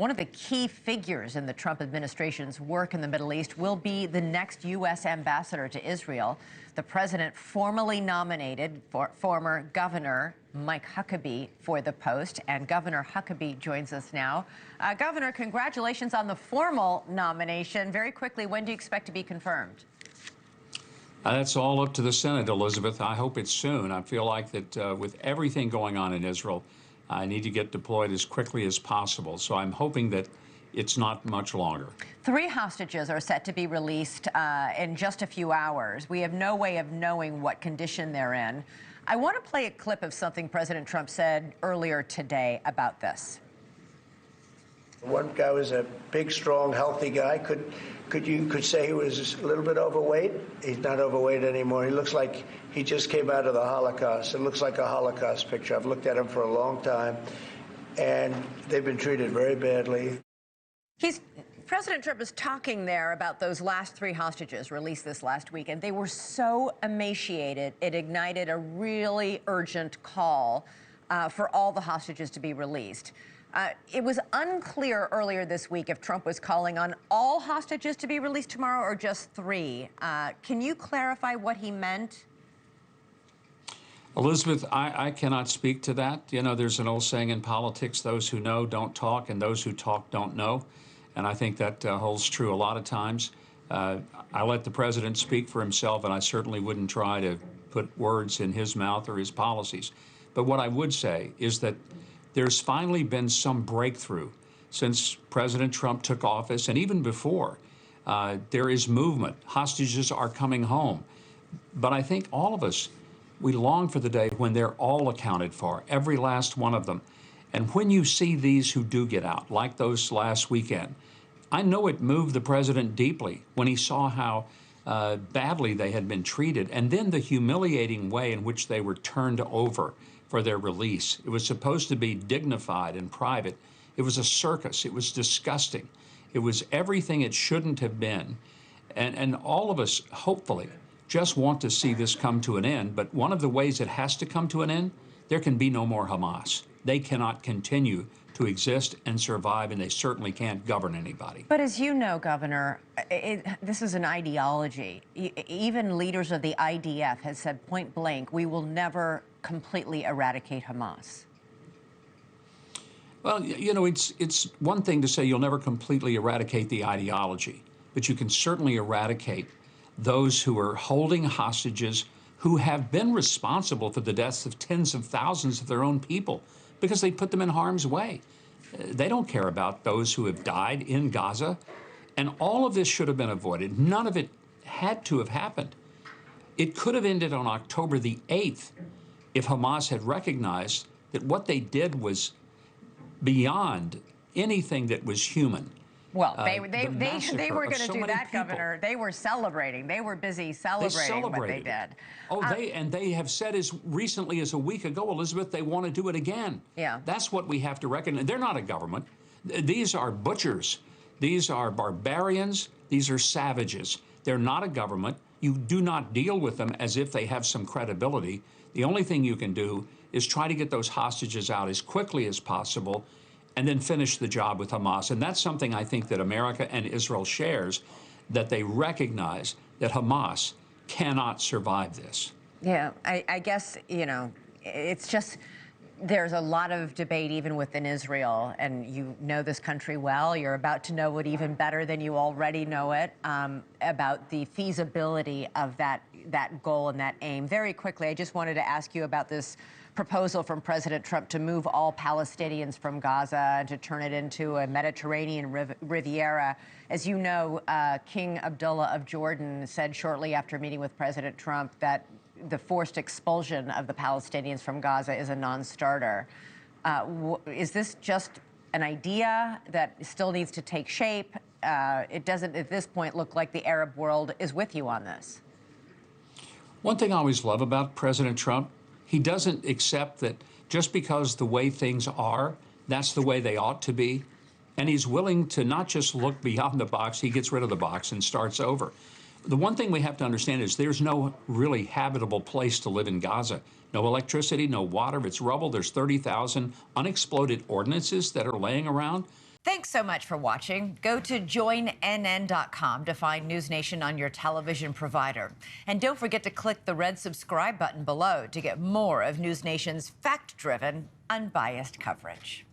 One of the key figures in the Trump administration's work in the Middle East will be the next U.S. ambassador to Israel. The president formally nominated former Governor Mike Huckabee for the post, and Governor Huckabee joins us now. Governor, congratulations on the formal nomination. Very quickly, when do you expect to be confirmed? That's all up to the Senate, Elizabeth. I hope it's soon. I feel like that with everything going on in Israel, I need to get deployed as quickly as possible. So I'm hoping that it's not much longer. 3 hostages are set to be released in just a few hours. We have no way of knowing what condition they're in. I want to play a clip of something President Trump said earlier today about this. One guy was a big, strong, healthy guy. Could say he was a little bit overweight. He's not overweight anymore. He looks like he just came out of the Holocaust. It looks like a Holocaust picture. I've looked at him for a long time, and they've been treated very badly. President Trump is talking there about those last 3 hostages released this last week, and they were so emaciated, it ignited a really urgent call for all the hostages to be released. It was unclear earlier this week if Trump was calling on all hostages to be released tomorrow or just 3. Can you clarify what he meant? Elizabeth, I cannot speak to that. You know, there's an old saying in politics, those who know don't talk, and those who talk don't know. And I think that holds true a lot of times. I let the president speak for himself, and I certainly wouldn't try to put words in his mouth or his policies. But what I would say is that there's finally been some breakthrough since President Trump took office, and even before. There is movement. Hostages are coming home. But I think all of us, we long for the day when they're all accounted for, every last one of them. And when you see these who do get out, like those last weekend, I know it moved the president deeply when he saw how badly they had been treated, and then the humiliating way in which they were turned over for their release. It was supposed to be dignified and private. It was a circus. It was disgusting. It was everything it shouldn't have been. And all of us, hopefully, just want to see this come to an end. But one of the ways it has to come to an end, there can be no more Hamas. They cannot continue to exist and survive, and they certainly can't govern anybody. But as you know, Governor, this is an ideology. Even leaders of the IDF have said point blank, we will never completely eradicate Hamas. Well, you know, it's one thing to say you'll never completely eradicate the ideology, but you can certainly eradicate those who are holding hostages who have been responsible for the deaths of tens of thousands of their own people because they put them in harm's way. They don't care about those who have died in Gaza. And all of this should have been avoided. None of it had to have happened. It could have ended on October the 8th if Hamas had recognized that what they did was beyond anything that was human. Well, they were going to do that, Governor. They were celebrating. They were busy celebrating what they did. Oh, they have said as recently as a week ago, Elizabeth, they want to do it again. Yeah. That's what we have to recognize. They're not a government. These are butchers. These are barbarians. These are savages. They're not a government. You do not deal with them as if they have some credibility. The only thing you can do is try to get those hostages out as quickly as possible and then finish the job with Hamas. And that's something I think that America and Israel shares, that they recognize that Hamas cannot survive this. Yeah, I guess, you know, it's just, there's a lot of debate even within Israel, and you know this country well. You're about to know it even better than you already know it, about the feasibility of that goal and that aim. Very quickly, I just wanted to ask you about this proposal from President Trump to move all Palestinians from Gaza and to turn it into a Mediterranean Riviera. As you know, King Abdullah of Jordan said shortly after meeting with President Trump that the forced expulsion of the Palestinians from Gaza is a non-starter. Is this just an idea that still needs to take shape? It doesn't, at this point, look like the Arab world is with you on this. One thing I always love about President Trump, he doesn't accept that just because the way things are, that's the way they ought to be. And he's willing to not just look beyond the box, he gets rid of the box and starts over. The one thing we have to understand is there's no really habitable place to live in Gaza. No electricity, no water. It's rubble. There's 30,000 unexploded ordnances that are laying around. Thanks so much for watching. Go to joinnn.com to find NewsNation on your television provider. And don't forget to click the red subscribe button below to get more of NewsNation's fact-driven, unbiased coverage.